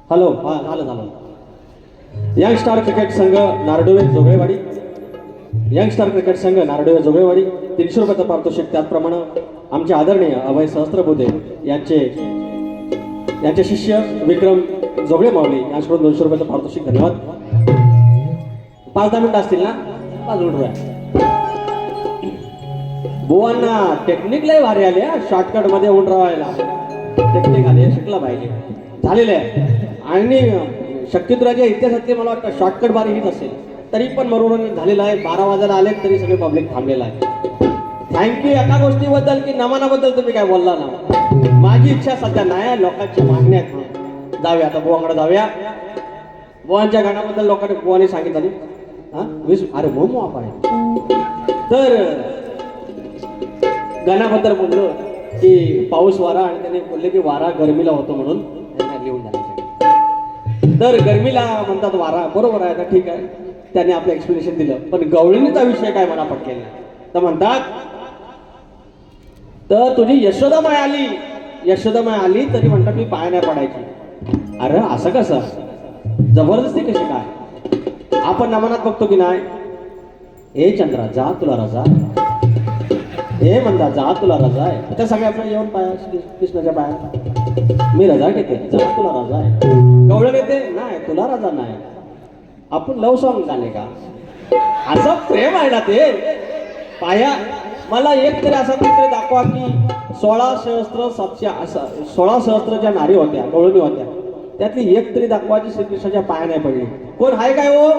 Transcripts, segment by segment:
Hello, हा झालं. Young star cricket संघ नारडोळे जोगळेवाडी, यंग स्टार क्रिकेट संघ नारडोळे जोगळेवाडी 300 रुपयाचं पारितोषिक. त्याचप्रमाणे आमचे आदरणीय अभय सहस्त्रबुद्धे यांचे शिष्य विक्रम जोगळे माऊली यांच्याकडून 200 रुपयाचं पारितोषिक. धन्यवाद. 5-10 मिनिटं असतील ना? 5 मिनिट. बुवांना टेक्निक लय भारी आली हा, शॉर्टकट मध्ये उंड राहायला टेक्निक आली, शिकला पाहिजे. झालेलं आहे. आणि शक्तिधराच्या इतिहासातली मला वाटतं शॉर्टकट बारी हीच असेल. तरी पण मनोरंजन झालेलं आहे. 12 वाजायला आले तरी सगळे पब्लिक थांबलेलं आहे. थँक्यू एका गोष्टीबद्दल की नमनाबद्दल तुम्ही काय बोलला ना. माझी इच्छा सध्या नाही, लोकांच्या मागण्या आहेत. जाऊया आता बुवांकडे जाऊया. बुवांच्या गाण्याबद्दल लोकांनी बुवाने सांगितलं अरे मोमो आपण तर गाण्याबद्दल बोललो की पाऊस वारा, आणि त्याने बोलले की वारा गरमीला होतो म्हणून लिहून झाले. तर गरमीला म्हणतात वारा, बरोबर आहे. आता ठीक आहे, त्याने आपलं एक्सप्लेनेशन दिलं. पण गवळणीचा विषय काय मला पटकेल नाही. तर म्हणतात तर तुझी यशोदामाय आली तरी म्हणतात मी पाया नाही पडायची. अरे असं कसं, जबरदस्ती कशी काय? आपण नमनात बघतो की नाही, ए चंद्रा जा तुला रजा, ए म्हणता जा तुला रजा आहे. त्या सगळ्या आपल्या येऊन पाया कृष्णाच्या पाया मी रजा घेते, जा तुला रजा आहे. गवळण येते नाही, तुला रजा नाही. आपण लव सॉंग झाले का? असं प्रेम आहे ना ते पाया. मला एक तरी असा कुठे दाखवा की 16 सहस्त्र नारी होत्या, गवळणी होत्या, त्यातली एक तरी दाखवायची श्रीकृष्णाच्या पाया नाही पडली. कोण हाय काय हो?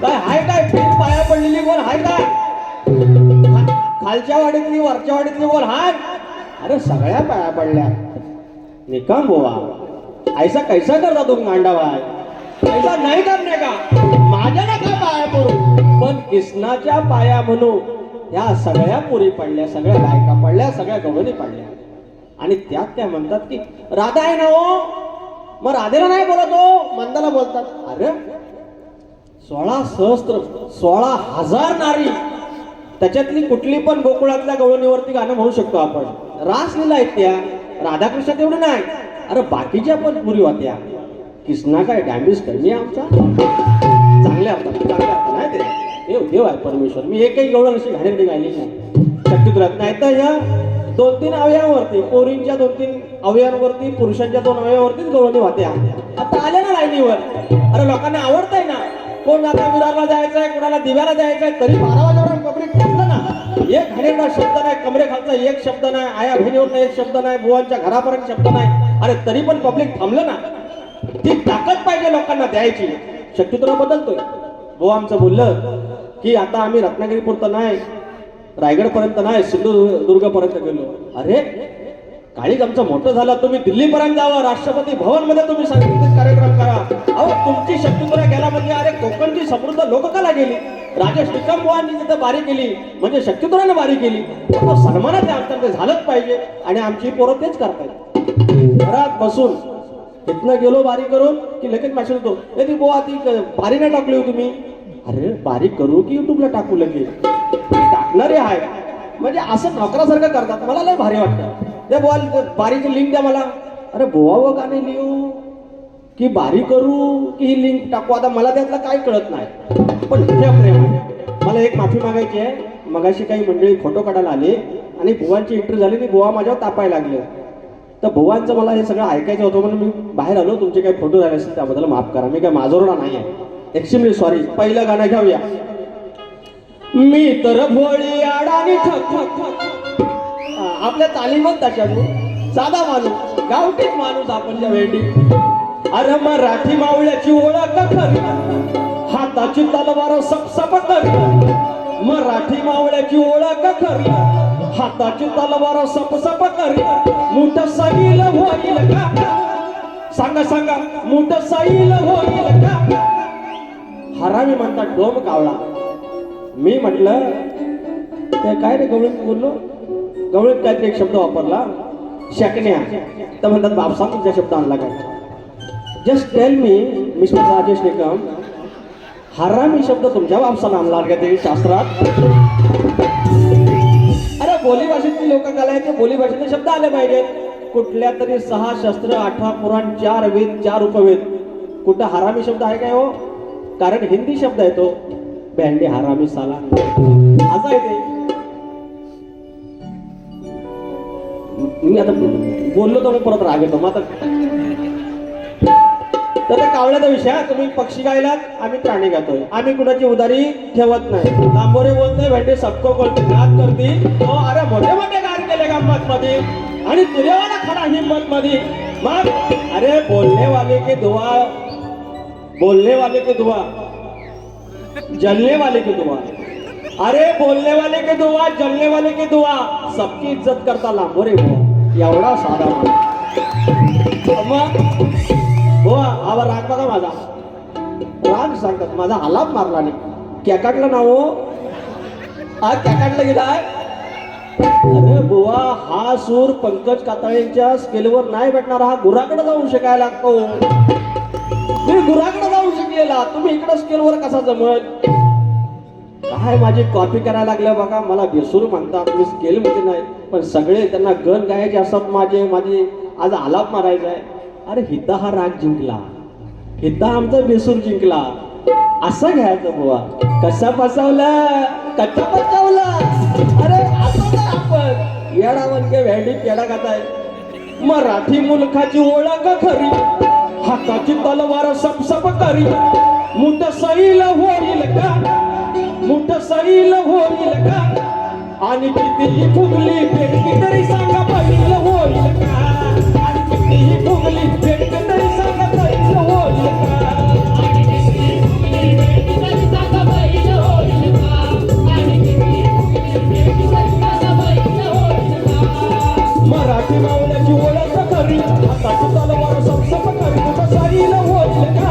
काय हाय काय पाया पडलेली कोण हाय काय? खालच्या वाडीतली वरच्या वाडीतली कोण हाय? अरे सगळ्या पाया पडल्या. निकम बोवा ऐसा कैसा करता तुम्ही मांडावाय, ऐसा नाही करणे का? माझ्या ना काय पाया पडू, पण कृष्णाच्या पाया म्हणू ह्या सगळ्या पुरी पडल्या, सगळ्या बायका पडल्या, सगळ्या गवळणी पडल्या. आणि त्यात काय म्हणतात की राधा आहे ना हो, मग राधेला नाही बोलत हो, मंदाला बोलतात. अरे 16,000 नारी, त्याच्यातली कुठली पण गोकुळातल्या गवळणीवरती गाणं म्हणू शकतो आपण. रासलीला आहेत त्या, राधाकृष्ण तेवढं नाही. अरे बाकीच्या पण पुरी होत्या. कृष्णा काय डॅमेज कमी आमचा चांगले आपण नाही ते देव आहे परमेश्वर. मी एकही गवळण अशी घाणेरडी गायली नाही शक्तिद्रात. नाही तर या 2-3 अवयवांवरती, पोरींच्या 2-3 अवयवांवरती, पुरुषांच्या 2 अवयवांवरतीच गवळणी होत्या. आता आल्या ना लाईनीवर. अरे लोकांना आवडतंय ना. कोण आता विरारला जायचंय, कोणाला दिव्याला जायचंय, तरी 12 वाजेवर पब्लिक थांबलं ना. एक घाणेरडा शब्द नाही, कमरेखालचा एक शब्द नाही, आया बहिणीवर एक शब्द नाही, बुवांच्या घरापर्यंत शब्द नाही. अरे तरी पण पब्लिक थांबलं ना. ती ताकद पाहिजे लोकांना द्यायची. शक्तिधर बदलतोय. बुवा आमचं बोललं की आता आम्ही रत्नागिरीपुरतं नाही, रायगड पर्यंत नाही, सिंधुदुर्ग पर्यंत गेलो. अरे काळीज आमचं मोठं झालं, तुम्ही दिल्लीपर्यंत जावं, राष्ट्रपती भवन मध्ये तुम्ही सांगितले कार्यक्रम करा. अहो तुमची शक्तिधर गेला म्हणजे अरे कोकणची समृद्ध लोककला गेली. राजा श्रीकांत बुवांनी तिथं बारी केली म्हणजे शक्तिधराने बारी केली. तो सन्मानाचे आमच्याकडे झालंच पाहिजे. आणि आमची पोरं तेच करतायत. घरात बसून इथनं गेलो बारी करून की लगेच मॅसेज होतो, ए ती बुवा ती बारी नाही टाकली हो तुम्ही. अरे बारी करू की युट्यूबला टाकू लगेच? टाकणारे आहे म्हणजे असं नोकरासारखं करतात. मला लय भारी वाटतं. ते बुवा बारीची लिंक द्या मला. अरे बुवा व गाणे लिहू की बारी करू की ही लिंक टाकू, आता मला त्यातलं काही कळत नाही. पण हे प्रेम आहे. मला एक माफी मागायची आहे. मगाशी काही मंडळी फोटो काढायला आली आणि बुवांची एंट्री झाली, ती बुवा माझ्यावर तापायला लागले. तर भुवांचं मला हे सगळं ऐकायचं होतं म्हणून मी बाहेर आलो. तुमचे काही फोटो झाले असतील त्याबद्दल माफ करा. मी काय माजोरडा नाही आहे. Extremely sorry. पहिलं गाणं घेऊया. मी तर भोळी अडाणी ठक ठक ठक. आपल्या तालीमच तशा साधा माणूस, गावठीच माणूस आपण ज्या वेळी. अरे मराठी मावळ्याची ओळख खरी, हाताची तलवार सपसप करी. मराठी मावळ्याची ओळख खरी, हाताची तलवार सपसप करी. मुठ सैल होईल का? सांगा सांगा, मुठ सैल होईल का? हरामी म्हणतात डोम कावळा. मी म्हटलं ते काय रे गवळीत बोललो. गवळीत काहीतरी एक शब्द वापरला, शकण्या. तर म्हणतात बापसा तुमचा शब्द आणला काय? Just tell me mister Rajesh Nikam, हरामी शब्द तुमच्या बापसाला आणला का ते शास्त्रात? अरे बोली भाषेतली लोक कला आहे, ते बोली भाषेतले शब्द आले पाहिजेत. कुठल्या तरी 6 शस्त्र 18 पुराण 4 वेद 4 उपवेद, कुठं हरामी शब्द आहे काय हो? कारण हिंदी शब्द आहे तो, भेंडे हरामी साला असं आहे ते. मी आता बोललो तर परत राग येतो मग. तर त्या कावळ्याचा विषय, तुम्ही पक्षी गायलात, आम्ही प्राणी गातोय. आम्ही कुणाची उदारी ठेवत नाही. लांबोरे बोलतोय भेंडे सबको बोलते गात करती. अरे मोठे मोठे गान केले गंमत मध्ये आणि तुझ्यावाला खरा हिम्मत मध्ये. मग अरे बोलने वाले के दुआ, बोलने वाले के दुआ, जलने वाले की दुआ. अरे बोलने वाले के दुआ, जलने वाले की दुआ, सबकी इज्जत करता लांबोरे हो. एवढा साधा मग हो. आवा राग बघा माझा, राग सांगतात माझा आलाप मारला नाही. कॅकाटला ना हो, आज कॅकाटला गेलाय. अरे बुवा, हा सूर पंकज कातळेंच्या स्केलवर नाही भेटणार. हा गुराकडे जाऊन शिकायला लागतो. मी गुराकडे जाऊन शिकलेला, तुम्ही इकडे स्केलवर कसा जमल? काय माझी कॉपी करायला लागल्या बघा. मला बेसूर म्हणतात, मी स्केल मध्ये नाही. पण सगळे त्यांना गण गायचे असतात माझे आज आलाप मारायचा आहे. अरे हिता हा राग जिंकला, हिता आमचा बेसूर जिंकला, असं घ्यायचं बुवा. कसा फसवला, कसा फसवला. अरे असं नाही आपण येडा म्हणजे भेंडी पेडा खाताय. मराठी मुलखाची ओळख खरी, हाताची तलवार सपसप करी. मुठ सैल होईल का? मुठ सैल होईल का? आणि कितीही फुगली भेटली तरी सांगा पहिलं होईल का? आणि कितीही फुगली भेटली तरी सांगा पहिलं होईल का? आणि कितीही फुगली भेटली तरी सांगा पहिलं होईल का? आणि कितीही फुगली भेटली तरी सांगा पहिलं होईल का? मराठी मावळ्याची ओळख खरी, हाताची तलवार सपसप करी. मुठ सैल होईल का?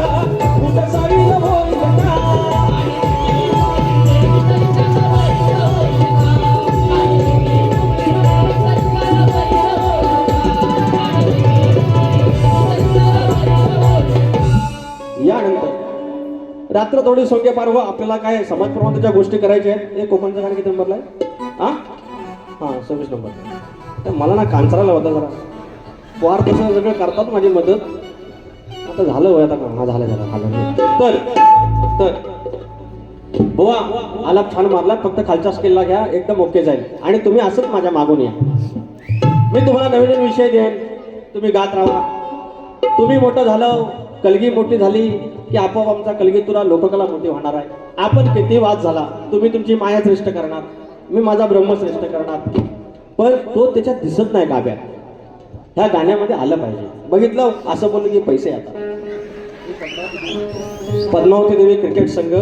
मुठ सैल होईल का? यानंतर रात्र थोडी सोंगे पारव. आपल्याला काय समाज प्रबंधाच्या गोष्टी करायच्या आहेत. हे कोकणचं गाणं किती नंबरला आहे? हा 26 नंबर. तर मला ना कांचराला होता जरा वार, तसं सगळं करतात माझी मदत. आता झालं होय, आता का झालं. तर बुवा आलाप छान मारला, फक्त खालच्या स्केलला घ्या, एकदम ओके जाईल. आणि तुम्ही असंच माझ्या मागून या. मी तुम्हाला नवीन नवीन विषय देईन, तुम्ही गात राहा. तुम्ही मोठं झालं, कलगी मोठी झाली की आपोआप आमचा कलगीतुरा लोककला मोठी होणार आहे. आपण किती वाद झाला, तुम्ही तुमची माया श्रेष्ठ करणार, मी माझा ब्रह्म श्रेष्ठ करणार. पण तो त्याच्यात दिसत नाही गाभ्यात. ह्या गाण्यामध्ये आलं पाहिजे. बघितलं असं बोललं की पैसे येतात. पद्मावती देवी क्रिकेट संघ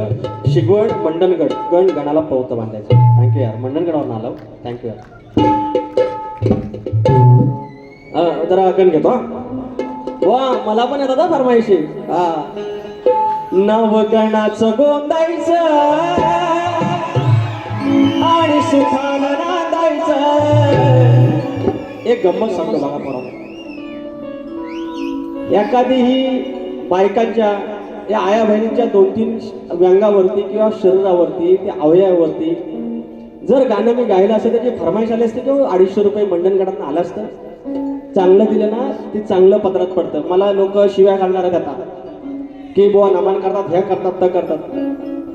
शिगवड मंडणगड गण गणाला पवतं बांधायचं. थँक्यू यार, मंडणगडावर आलो. थँक्यू यार. जरा गण घेतो. वा मला पण येतात फरमाईशी. नवगणाचं गोंदायचं आणि सुखानं नांदायचं. एक गंमत सांगतो बघा पोरांनो. एखादीही बायकांच्या या आया बहिणींच्या 2-3 व्यंगावरती किंवा शरीरावरती त्या अवयवावरती जर गाणं मी गायलं असतं, त्याची फरमाईश आली असते किंवा 250 रुपये मंडणगडातून आलं असतं. चांगलं दिलं ना ते चांगलं पदरात पडतं. मला लोक शिव्या घालणार आहेत आता की बुवा नमन करतात, हे करतात, ते करतात.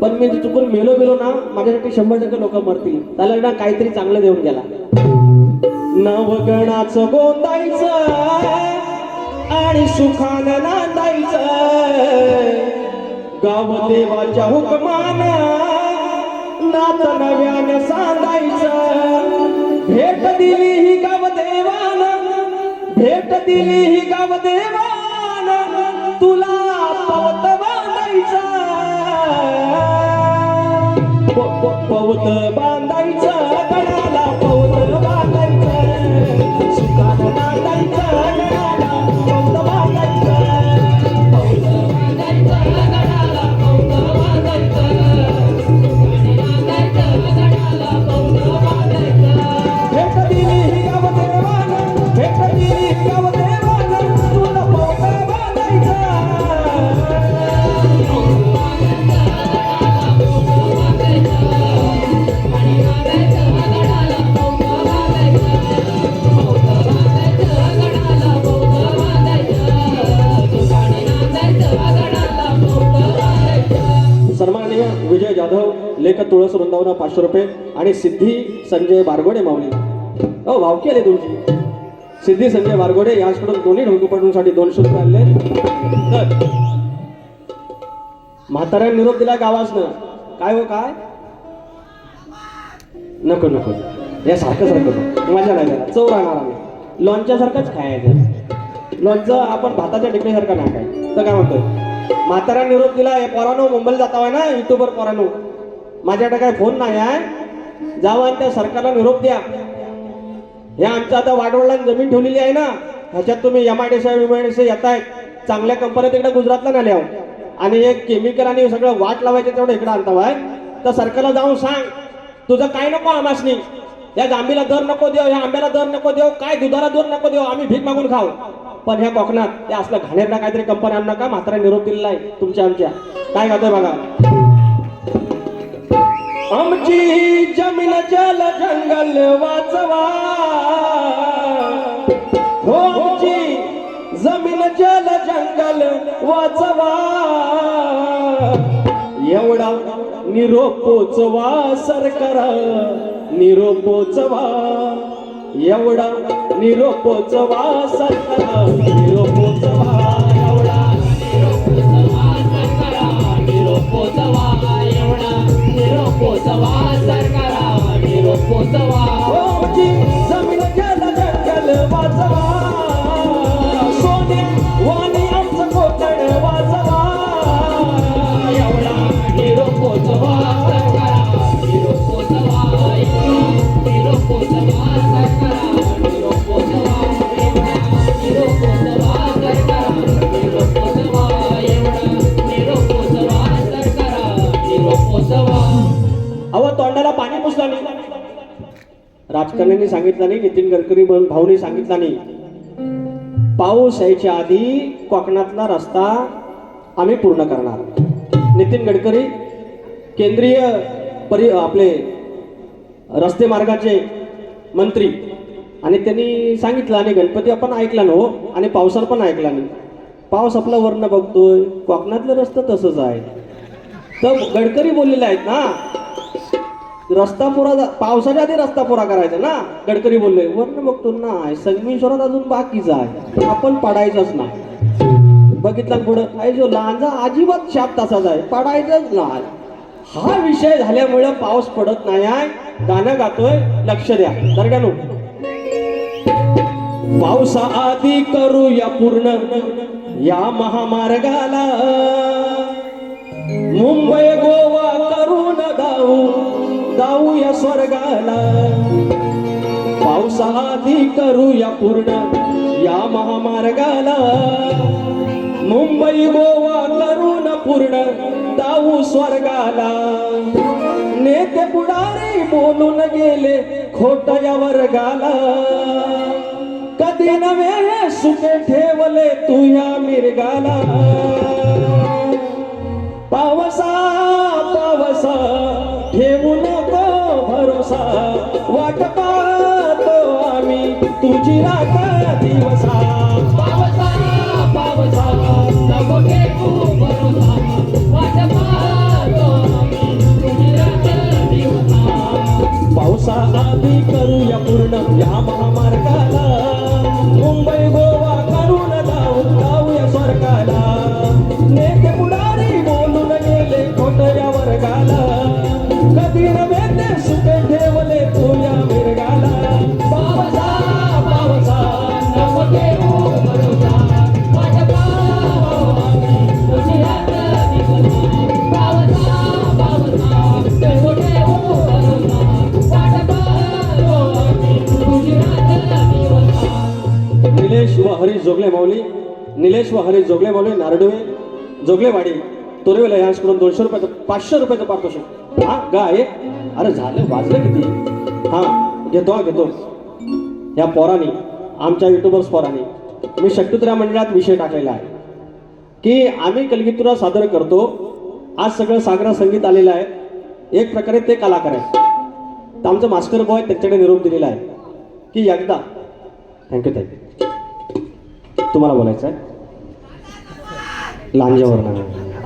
पण मी चुकून मेलो ना माझ्यासाठी 100% लोक मरतील. त्याला ना काहीतरी चांगलं देऊन गेला. नवगणाचं गोंदायचं आणि सुखानं नांदायचं गावदेवाच्या हुकमानं नात नव्यानं सांगायचं भेट दिली ही गावदेवानं भेट दिली ही गावदेवानं तुला पवत बांधायचं पवत बांधायचं गणाला पवत बांधायचं सुखानं नांदायचं गणाला पवत बांधायचं सन्माननीय विजय जाधव लेख तुळस वृंदावन 500 रुपये आणि सिद्धी संजय बारगोडे माऊली हो भावकी आले तुमची सिद्धी संजय बारगोडे याचकडून दोन्ही ढोकूपटूंसाठी 200 रुपये आले तर म्हाताऱ्या निरोप दिला गावासनं काय हो काय नको नको या सारखं सारखं मजा नाही त्याला चव राहणार आम्ही लोणच्या सारखंच खायचं लोणचं आपण भाताच्या टिकणीसारखं नाही काय तर काय म्हणतोय म्हातारा निरोप दिला हे पोरानो मुंबईला जाता ना युट्यूबर पोरानो माझ्याकडे काय फोन नाही आहे जावं आणि त्या सरकारला निरोप द्या हे आमच्या आता वाडवडिलांनी जमीन ठेवलेली आहे ना ह्याच्यात तुम्ही MIDC येत आहेत चांगल्या कंपन्या तिकडे गुजरातला नाही आहो आणि एक केमिकल आणि सगळं वाट लावायचं तेवढं इकडे आणतावाय तर सरकारला जाऊन सांग तुझं काय नको आमासनी या जांभीला दर नको देव या आंब्याला दर नको देव काय दुधाला दर नको देव आम्ही भीक मागून खाऊ पण ह्या कोकणात ते असलं घाणेरडा काहीतरी कंपनी आणू नका म्हातारा निरोप दिलेला आहे तुमच्या आमच्या काय गातोय बघा आमची जमीन जल जंगल वाचवा हो आमची जमीन जल जंगल वाचवा एवढा निरोप पोचवा सरकार निरोप पोचवा एवढा निरोप पोचवा सरकार निरोप पोचवा एवढा निरोप पोचवा एवढा निरोप पोचवा सरकार निरोप पोचवा आमची जमीन जल जंगल वाचवा सोने वाणी आमचं कोकण वाचवा एवढा निरोप पोचवा सरकार निरोप पोचवा निरोप पोचवा सरकार निरोप पोचवा निरोप पोचवा सरकार निरोप पोचवा एवढा निरोप पोचवा सरकार निरोप पोचवा अहो तोंडाला पाणी पुसला नाही राजकारण्यांनी सांगितलं नाही नितीन गडकरी भाऊनी सांगितलं नाही पाऊस यायच्या आधी कोकणातला रस्ता आम्ही पूर्ण करणार नितीन गडकरी केंद्रीय आपले रस्ते मार्गाचे मंत्री आणि त्यांनी सांगितलं आणि गणपती आपण ऐकला ना हो आणि पावसाला पण ऐकला नाही पाऊस आपला वर्ण बघतोय कोकणातलं रस्ता तसंच आहे तर गडकरी बोललेले आहेत ना रस्ता पुरा पावसाच्या आधी रस्ता पुरा करायचा ना गडकरी बोलले वर्ण बघतो ना संगमेश्वरात अजून बाकीचा आहे आपण पडायचंच नाही बघितलं पुढं आहे जो लांजा अजिबात शाप तसाच आहे पडायचंच नाही हा विषय झाल्यामुळे पाऊस पडत नाही आहे गाणं गातोय लक्ष द्या दर्ग्यानो पावसाआधी करूया पूर्ण या महामार्गाला मुंबई गोवा करून जाऊया स्वर्गाला पावसाआधी करूया पूर्ण या महामार्गाला मुंबई गोवा करून पूर्ण जाऊ स्वर्गाला नेते पुढारी बोलून गेले खोट या वर्गाला कधी नव्हे सुखे ठेवले तू या मिरगाला पावसा पावसा ठेवू नको भरोसा वाट पाहतो आम्ही तुझी रात दिवसा पावसा पावसा नको ठेवू भरोसा वाट पाहतो आम्ही तुझी रात दिवसा पावसा आधी करूया पूर्ण या महामार्ग जोगले माऊली, निलेश व हरीश जोगले माऊली, नारडवे जोगलेवाडी तोरेवेला यांच्याकडून 200 रुपयाचं 500 रुपयाचं पारितोषिक. हा गाय अरे झालं वाजलं किती. हा घेतो या पोरांनी आमच्या युट्यूबर्स पोरांनी मी शक्तित्र्या मंडळात विषय टाकलेला आहे की आम्ही कलगीतुरा सादर करतो. आज सगळं सागरा संगीत आलेलं आहे. एक प्रकारे ते कलाकार आहेत. तर आमचं मास्टर बॉय त्याच्याकडे निरोप दिलेला आहे की एकदा थँक्यू तुम्हाला बोलायचं आहे लांजावर ना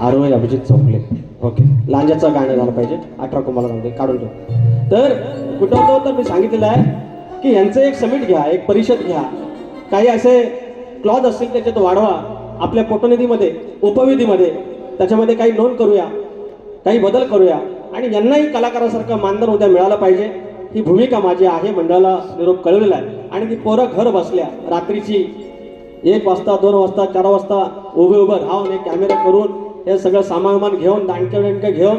आरोही अभिजित चौगले. ओके लांजाचं गाणं झालं पाहिजे. 18 कुंभाला जाऊ दे काढून ठेव. तर कुठं होतं तर मी सांगितलेलं आहे की यांचं एक समिट घ्या, एक परिषद घ्या, काही असे क्लॉज असतील त्याच्यात वाढवा, आपल्या पोटनिधीमध्ये उपविधीमध्ये त्याच्यामध्ये काही नोंद करूया, काही बदल करूया आणि यांनाही कलाकारासारखं मानधन उद्या मिळालं पाहिजे. ही भूमिका माझी आहे. मंडळाला निरोप कळवलेला आहे. आणि ती पोरं घर बसल्या रात्रीची 1 वाजता 2 वाजता 4 वाजता उभं राहून एक कॅमेरा करून हे सगळं सामान घेऊन दांडके घेऊन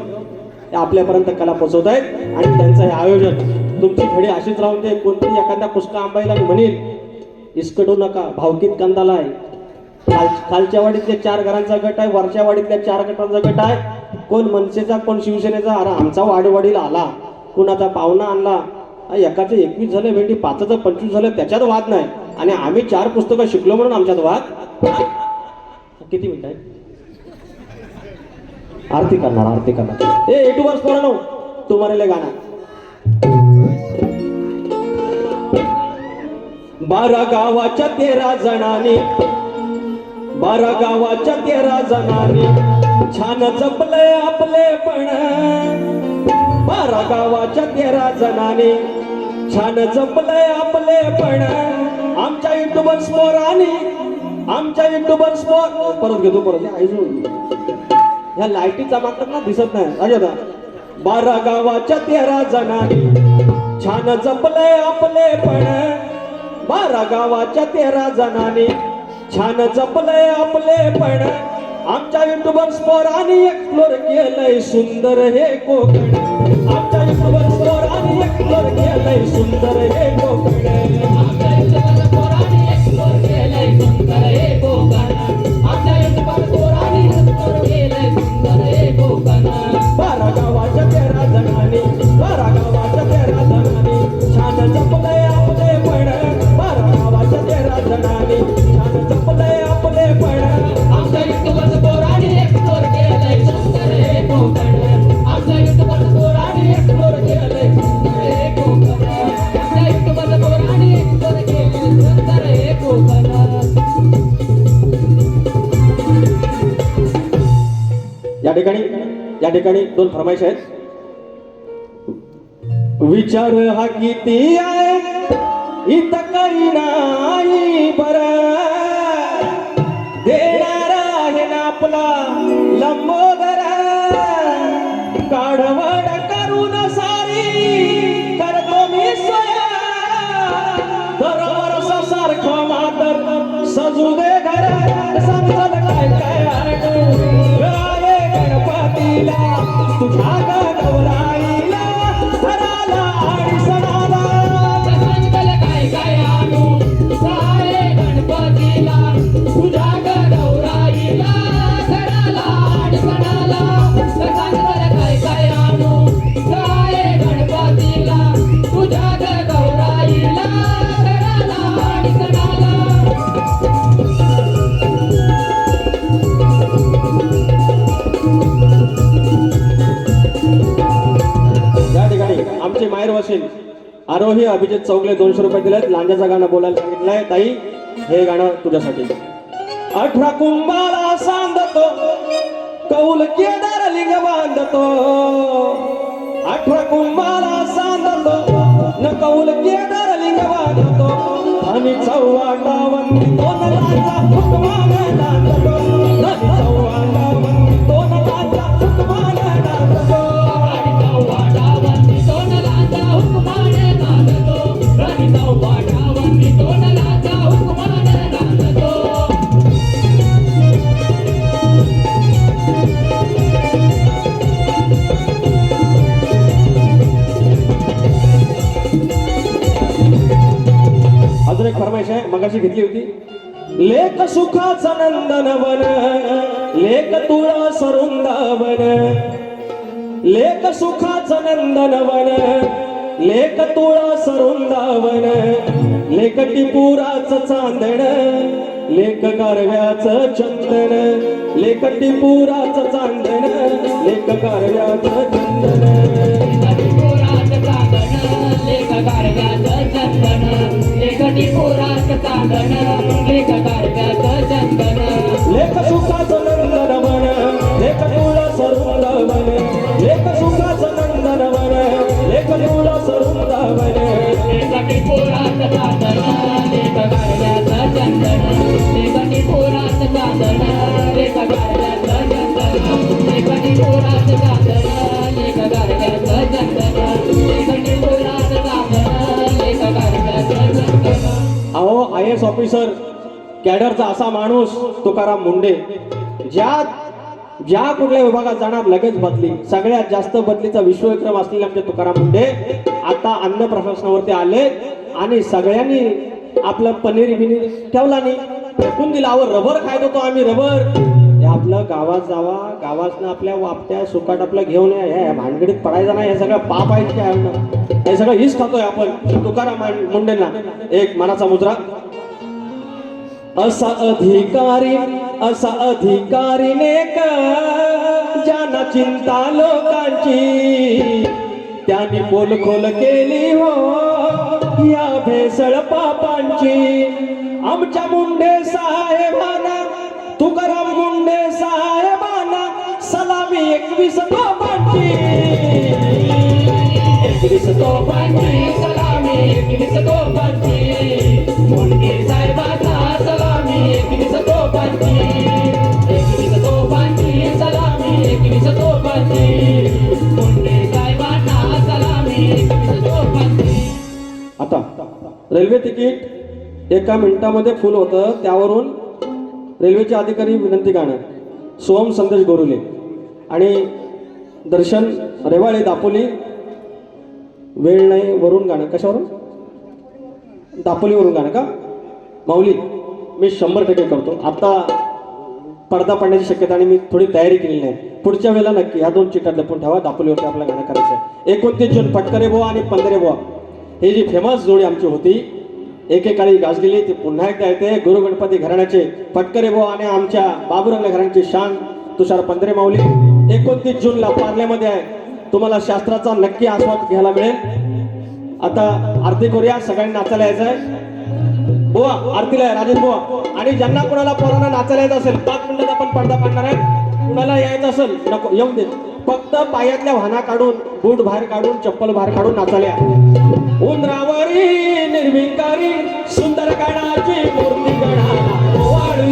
ते आपल्यापर्यंत कला पोचवत आहेत. आणि त्यांचं हे आयोजन तुमची घडी अशीच राहून दे. कोणतरी एखाद्या कुस्का आंबाईला म्हणेल इसकडू नका, भावकीत कंदाला आहे. खालच्या वाडीतल्या 4 घरांचा गट आहे, वरच्या वाडीतल्या 4 गटांचा गट आहे. कोण मनसेचा कोण शिवसेनेचा. अरे आमचा वाडीला आला, कुणाचा पाहुणा आणला. एकाचे 21 झाले भेंडी, 5चं 25 झालं, त्याच्यात वाद नाही. आणि आम्ही 4 पुस्तकं शिकलो म्हणून आमच्यात वाद. किती मिनिट आहे आरती करणार. ए टू वर्स पोरांनो तुम्हाला गाणं 12 गावाच्या 13 जणांनी 12 गावाच्या 13 जणांनी छान जपले आपलेपण. 12 गावाच्या 13 जणांनी छान जपले आपलेपण. आमच्या युट्यूबर्स पोरांनी आमच्या युट्यूबर्स परत घेतो ह्या लाईटीचा मात्र ना दिसत नाही. अजय 12 गावाच्या 13 जणांनी छान जपले आपलेपण. 12 गावाच्या 13 जणांनी छान जपले आपलेपण. आमच्या युट्यूबर्स पोरांनी एक्सप्लोर केलंय सुंदर हे कोकण. आमच्या युट्यूबर्स पोरांनी एक्सप्लोर केलंय सुंदर हे कोकण. आमच्या युट्यूबर्स पोरांनी एक्सप्लोर केलंय सुंदर हे कोकण. आमच्या युट्यूबर्स पोरांनी एक्सप्लोर केलंय सुंदर हे कोकण. 12 गावाच्या 13 जणांनी 12 गावाच्या 13 जणांनी छान जपलंय आपलेपण. 12 गावाच्या 13 जणांनी छान जपलंय आपलेपण. आमच्या युट्यूबर्स पोरांनी एक्सप्लोर केलंय सुंदर हे कोकण. आमच्या युट्यूबर्स पोरांनी एक्सप्लोर केलंय सुंदर हे कोकण. आमच्या युट्यूबर्स पोरांनी एक्सप्लोर केलंय सुंदर हे कोकण. या ठिकाणी 2 फरमाईश आहेत. विचार हा किती आहे इथं काही नाही बरं. देणार आहे ना आपला लंबोदर. काढवड करून सारी करतो मी सोया. दरवर्ष सारखं मातर सजू दे घर. समजल काय काय आय गणपतीला तुझ्या गौराईला घराला आणि सणाला. समजल काय काय आणू सारे गणपतीला तुझ्या गौराईला घराला आणि सणाला. समजल काय काय आणू सारे गणपतीला तुझ्या गौराईला घराला आणि सणाला. या ठिकाणी आमचे माहेर वसील आरोही अभिजित चौगले 200 रुपये दिलेत. लांजाचं गाणं बोलायला सांगितलंय. ताई हे गाणं तुझ्यासाठी. 18 कुंभाला सांगतो कौल केदार लिंग बांधतो. 18 कुंभाला सांगतो न कौल केदार लिंग बांधतो. आणि 44 वंदितो न लाजा हुकमाने नांदतो. 44 वंदितो न लाजा हुकमाने नांदतो. अजून एक फरमाईश आहे मगाशी घेतली होती. ले लेख सुखाचं नंदनवन लेख तुळा सरुंदावन लेख सुखाचं नंदनवन लेख तुळा सरुंदावन लेख टिपुराचं चांदण लेख गारव्याचं चंदन लेख टिपुराचं चांदन लेख गारव्याचं चंदन लेख गारव्याचं चंदन लेख टिपुराचं चांदन लेख गारव्याचं चंदन लेख सुखाचं नंदनवन लेख तुळा सरुंदावन लेख सुखाचं नंदनवन लेख तुळा सरुंदावन लेख टिपुराचं चांदन लेख गारव्याचं चंदन लेख टिपुराचं चांदन लेख गारव्याचं चंदन लेख टिपुराचं चांदन लेख गारव्याचं चंदन लेख टिपुराचं चांदन लेख गारव्याचं चंदन. अहो IAS ऑफिसर कॅडरचा असा माणूस तुकाराम मुंडे ज्या कुठल्या विभागात जाणार लगेच बदली. सगळ्यात जास्त बदलीचा विश्वविक्रम असलेले आमचे तुकाराम मुंडे आता अन्न प्रशासनावरती आले आणि सगळ्यांनी आपलं पनीर बिनीर ठेवला नाही, फेकून दिला. अहो रबर खायचो तो आम्ही रबर. हे आपलं गावात जावा, गावातनं आपल्या वापट्या सुकाट आपलं घेऊन या, ह्या भानगडीत पडायचं नाही. हे सगळं पाप आहे काय? हे सगळं हीच खातोय आपण तुकाराम मुंडेंना. एक मनाचा मुद्रा. असा अधिकारी नेक ज्यांना चिंता लोकांची त्यांनी पोलखोल केली हो या भेसळ पापांची. आमच्या मुंडे साहेबांना तुकाराम मुंडे साहेबांना सलामी 21 तोफांची. 21 तोफांची सलामी 21 तोफांची मुंडे साहेबांना सलामी 21 तोफांची 21 तोफांची सलामी 21 तोफांची मुंडे साहेबांना सलामी 21 तोफांची. आता रेल्वे तिकीट एका मिनिटामध्ये फुल होतं. त्यावरून रेल्वेचे अधिकारी विनंती करणार सोहम संदेश गोरुले आणि दर्शन रेवाळे दापोली. वेळ नाही वरून गाणं. कशावरून? दापोलीवरून गाणं का? माऊली मी 100% करतो. आता पडदा पडण्याची शक्यता आणि मी थोडी तयारी केलेली नाही. पुढच्या वेळेला नक्की ह्या 2 चिठ्ठ्या लपून ठेवा. दापोलीवरती आपलं गाणं करायचं आहे. 29 जून पटकरे बुवा आणि पंधरे बुवा हे जी फेमस जोडी आमची होती एकेकाळी गाजलेली ती पुन्हा एकदा येते. गुरु गणपती घराण्याचे पटकरे बुवा आणि आमच्या बाबुरंग घराण्याची शान तुषार पंधरे माऊली. 29 जूनला पार्ल्यामध्ये आहे. तुम्हाला शास्त्राचा नक्की आस्वाद घ्यायला मिळेल. आता आरती करूया. सगळ्यांनी नाचायला यायचं आहे. बुवा आरतीला आहे राजेश बुवा. आणि ज्यांना कोणाला पोरांना नाचायला येत असेल 5 मिनिटात आपण पडदा पाडणार आहे. कुणाला यायचं असेल नको येऊन दे. फक्त पायातल्या वाहना काढून बूट बाहेर काढून चप्पल बाहेर काढून नाचायला या. उंदरावरी निर्विकारी सुंदर गणाची मूर्ती गणा वाळू